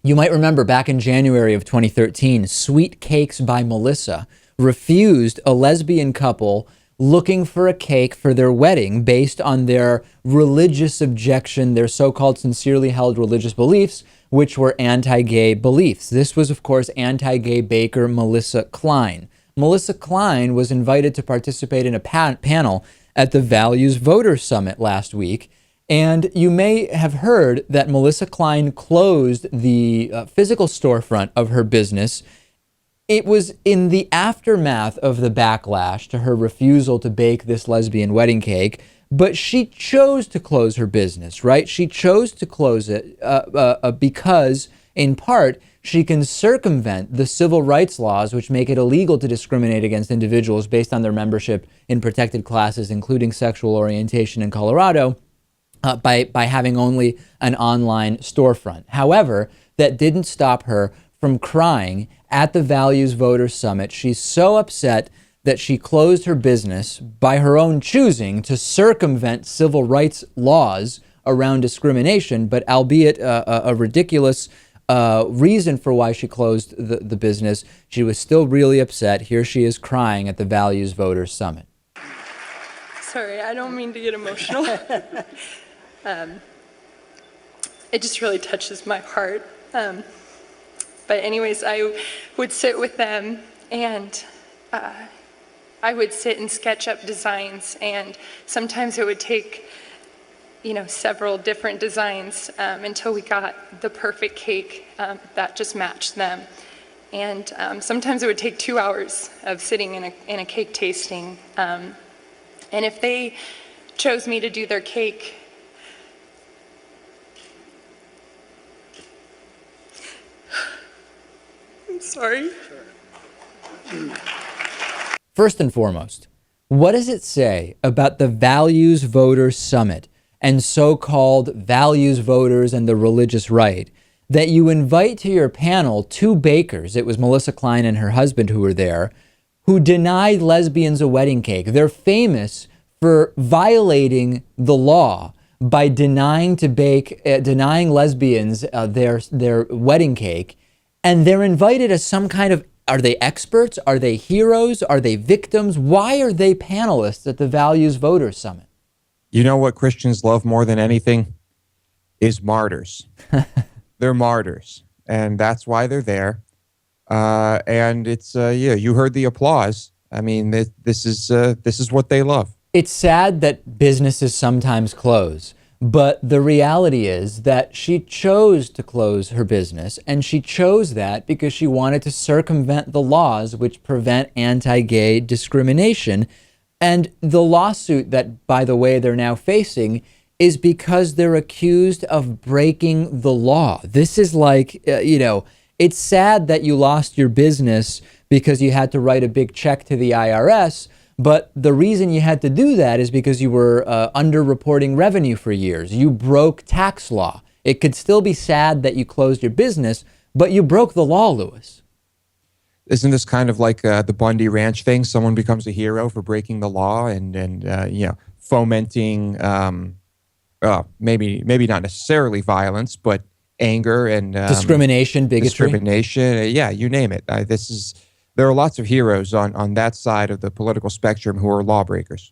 You might remember back in January of 2013, Sweet Cakes by Melissa refused a lesbian couple looking for a cake for their wedding based on their religious objection, their so-called sincerely held religious beliefs, which were anti-gay beliefs. This was, of course, anti-gay baker Melissa Klein. Melissa Klein was invited to participate in a panel at the Values Voters Summit last week. And you may have heard that Melissa Klein closed the physical storefront of her business. It was in the aftermath of the backlash to her refusal to bake this lesbian wedding cake, but she chose to close her business, right? She chose to close it because, in part, she can circumvent the civil rights laws which make it illegal to discriminate against individuals based on their membership in protected classes, including sexual orientation in Colorado, by having only an online storefront. However, that didn't stop her from crying at the Values Voters Summit. She's so upset that she closed her business by her own choosing to circumvent civil rights laws around discrimination, but albeit a ridiculous reason for why she closed the business, she was still really upset. Here she is crying at the Values Voters Summit. Sorry, I don't mean to get emotional. It just really touches my heart. But anyways, I would sit with them and I would sit and sketch up designs, and sometimes it would take, several different designs until we got the perfect cake that just matched them. And sometimes it would take 2 hours of sitting in a cake tasting. And if they chose me to do their cake, I'm sorry. First and foremost, what does it say about the Values Voters Summit and so-called values voters and the religious right that you invite to your panel two bakers, it was Melissa Klein and her husband who were there, who denied lesbians a wedding cake? They're famous for violating the law by denying lesbians their wedding cake, and they're invited as some kind of, are they experts? Are they heroes? Are they victims? Why are they panelists at the Values Voters Summit? You know what Christians love more than anything? Is martyrs. They're martyrs, and that's why they're there. And it's, you heard the applause. I mean, this is what they love. It's sad that businesses sometimes close, but the reality is that she chose to close her business, and she chose that because she wanted to circumvent the laws which prevent anti-gay discrimination. And the lawsuit that, by the way, they're now facing is because they're accused of breaking the law. This is like, it's sad that you lost your business because you had to write a big check to the IRS, but the reason you had to do that is because you were underreporting revenue for years. You broke tax law. It could still be sad that you closed your business, but you broke the law, Louis. Isn't this kind of like the Bundy Ranch thing? Someone becomes a hero for breaking the law and fomenting maybe not necessarily violence, but anger and discrimination, bigotry. Discrimination, yeah, you name it. There are lots of heroes on that side of the political spectrum who are lawbreakers.